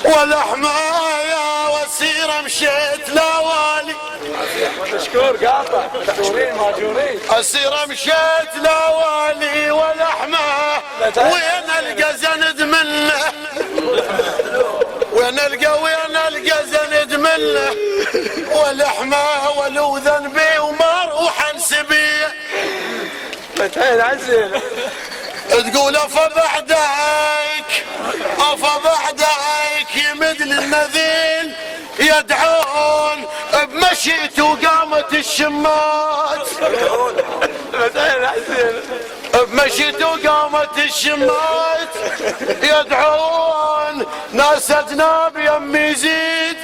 والحمايا وسيرة مشيت لوالي مشكور قاطع مشكورين ماجورين السيرة مشيت لوالي والحمايا وين القى زند منه وين القى زند منه والحمايا ولو ذنبي ومر وحنسبيه فتحين عزل تقول افا بعدك يمد للنذيل يدعون بمشيت وقامت الشمات بمشيت وقامت الشمات يدعون ناس اجناب يم يزيد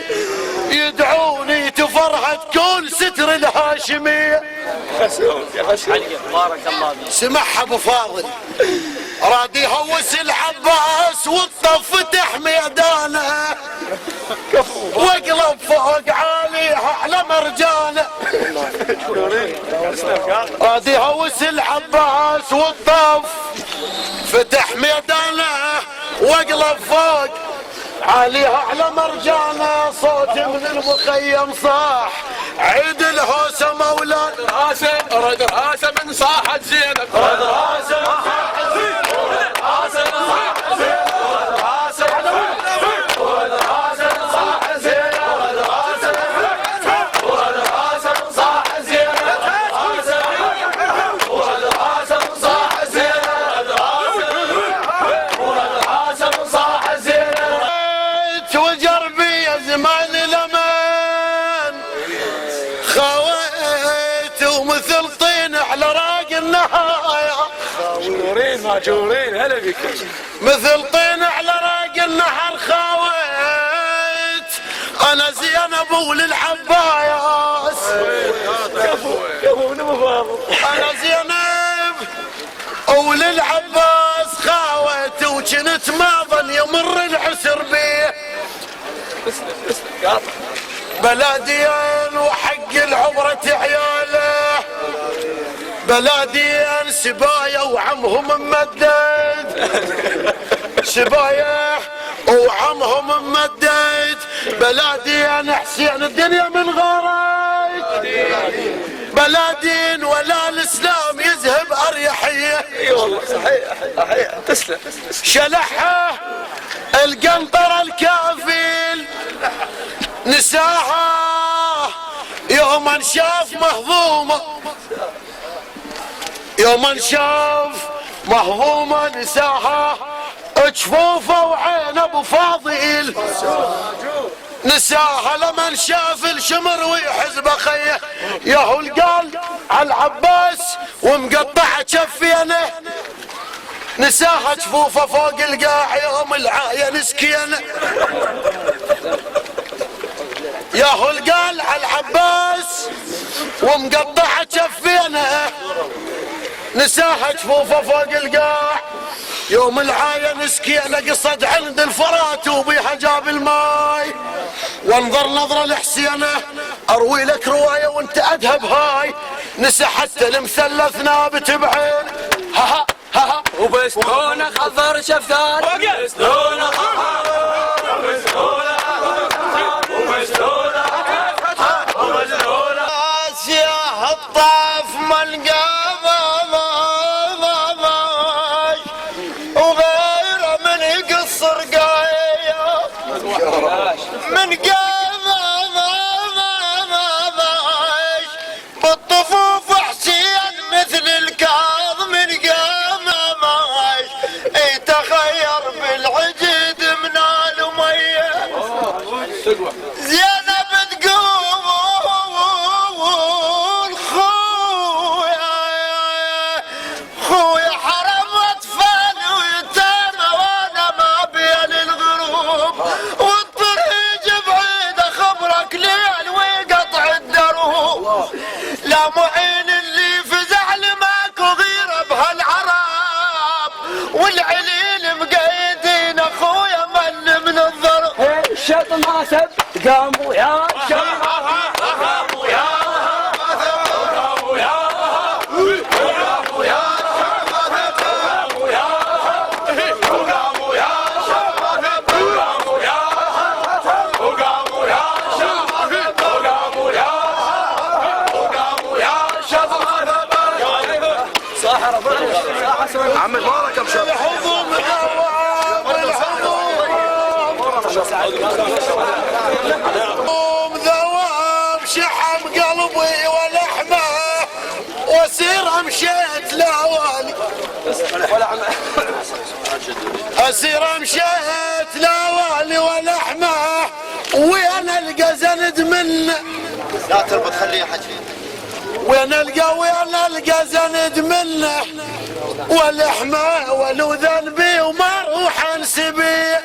يدعوني تفرحت كل ستر الهاشميه بارك الله فيك. سمعها ابو فاضل راد يهوس العباس والطف فتح ميدانه واقلب فوق عاليها على مرجانه راد يهوس العباس والطف فتح ميدانه واقلب فوق عليها على مرجانه صوت من المخيم صاح عيد الهوسه مولانا رد راسه من صاحت زينب رد راسه من صاحت زينب رد راسه من صاحت زينب رد راسه من صاحت زينب رد راسه من صاحت زينب رد راسه من صاحت زينب رد راسه من صاحت زينب وجربي يا زمان الامان خويت ومثل طين على راق النهايه ماجورين هلا بك مثل طين على راق النهر خاويت انا زينب وللعباس كفو من ابو فاضل انا زينب وللعباس خاويت وكنت ما ظل يمر العسر بيه بلادين وحق العبرة عياله بلادين سبايا وعمهم ممدد سبايا وعمهم ممدد بلادين حسين الدنيا من غارت بلادين ولا الاسلام يذهب اريحيه اي والله صحيح تسلم شلحها القنطرة الكافل نساها يوم شاف مهضومة يوم شاف مهضومة نساها جفوفه وعين ابو فاضل نساها لمن شاف الشمر ويحزب خيه ياهو القال على العباس ومقطع شفينه نساها جفوفه فوق القاع يوم العاين سكينه ياهو القال على العباس ومقطع شفينه نساها جفوفه فوق القاع يوم العاين سكينه قصد عند الفرات وبيها جاب الماي وانظر نظره لحسينه اروي لك روايه وانت اذهب هاي نسى حتى المثلث نابت بعين ها ها وبسكونه خضر شفتان وبسكونه خضر من قام بالطفوف حسين مثل الكاظم من قام يتخير بالعجد من المية زينب تقول خويا حرم اطفال ويتامى وانا ما بين الغروب والطريق بعيد خبرك ليل ويقطع الدروب لا معين اللي فزع لماك وغيره بهالعراب والعليل مقيدين اخويا من الضرب الشط ما سب قاموا يا شيخ عم مبارك بشر الحضن ذوام شحم قلبي ولحمه واسير مشيت لوالي اسير مشيت لوالي ولحمه وانا القى زند منه لا تربط خليه حكي وين القى زند منه ولحمه ولو ذنبي وما اروح انسبي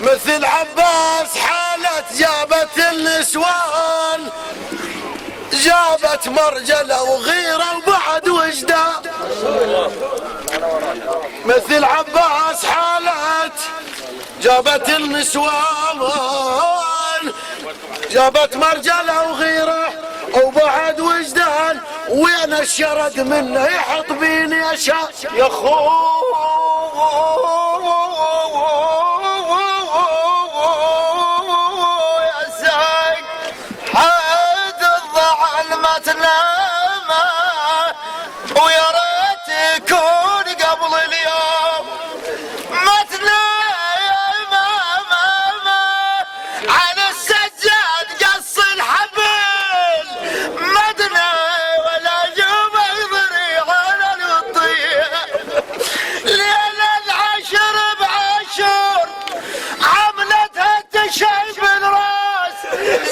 مثل عباس حالت جابت النسوان جابت مرجله وغيره وبعد وجدان مثل عباس حالت جابت النسوان جابت مرجله وغيره وبعد وجدان وين الشرد منه يحط بيني اشياء يا يا زايد حد الضعن ما تنام ويا ريت يكون قبل اليوم ما تنام على السجاد قص الحبل مدنى ولا جوب يضري على الطير ليل العشر بعشر عملتها تشيب الراس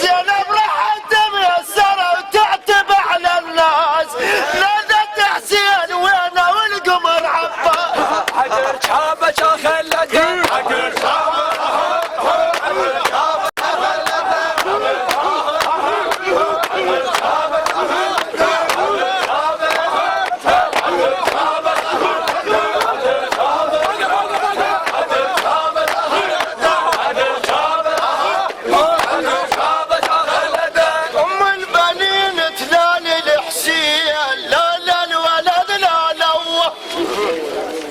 زينب راحت ميسرة وتعتب على الناس نادت حسين وينه والقمر عباس حجر شابك خلته حجر ام البنين تلالي الحسين لا الولد لا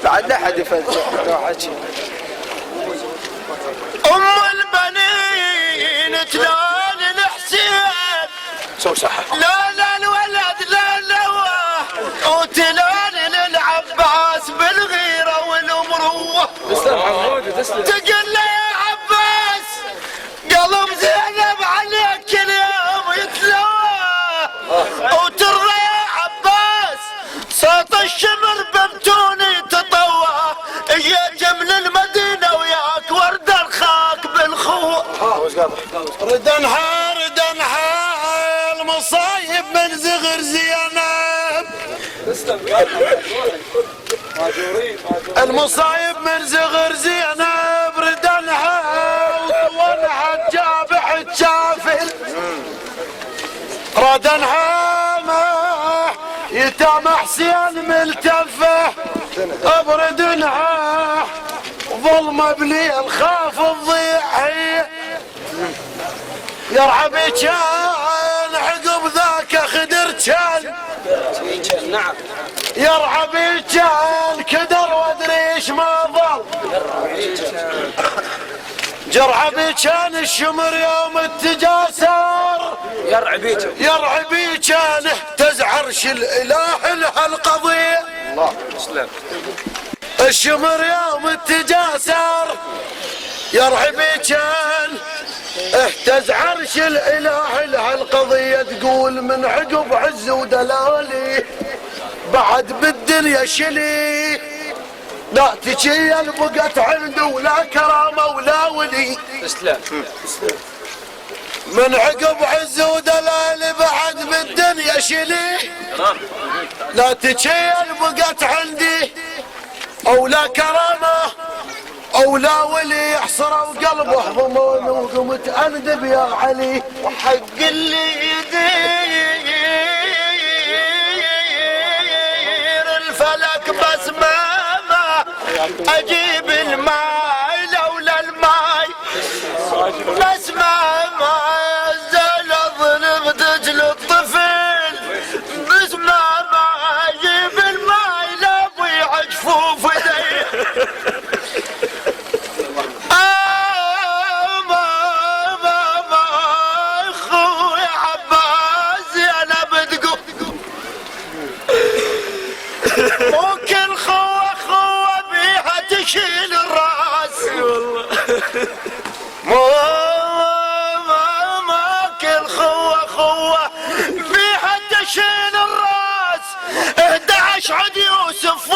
بعد لا حد يفلسف حكي ام البنين تلالي الحسين سو صح لا الولد لا وتلالي للعباس بالغيره والمروه تسلم حمود تسلم تقول له يا عباس قلب زينب عليك كل يوم يتلوى وترضى يا عباس صوت الشمر بمتوني تطوى جيت من المدينه وياك ورد الخاك بالخوه ردنها المصايب من زغر زينب المصايب من زغر زينب ردنها وطولها الجابح الشافل ردنها ما يتام حسين ملتفه ابردنها ظلمه بليل خاف الضيعي يرعبي كان عقب ذاك خدر كان نعم يرعبي كان كدر وادريش ما ظل جرعبي كان الشمر يوم التجاسر يرعبي كان اهتز عرش الاله لها القضيه الله تسلم الشمر يوم التجاسر يرحبي كان اهتز عرش الاله لهالقضية تقول من عقب عز ودلالي بعد بالدنيا شلي لا تجيل بقت عنده ولا كرامة ولا ولي تسلم من عقب عز ودلالي بعد بالدنيا شلي لا تجيل بقت عندي او لا كرامة او لا ولي يحصروا قلبه ضمون وقمت اندب يا علي وحق اللي يدير الفلك بس ما اجيب الماي لولا الماي بس ما زال الظلم تجل الطفل بس ما اجيب الماي لابوي عجفوف ايديه ممكن خوة بيها تشيل الراس ممكن خوة بيها تشيل الراس 11 عد يوسف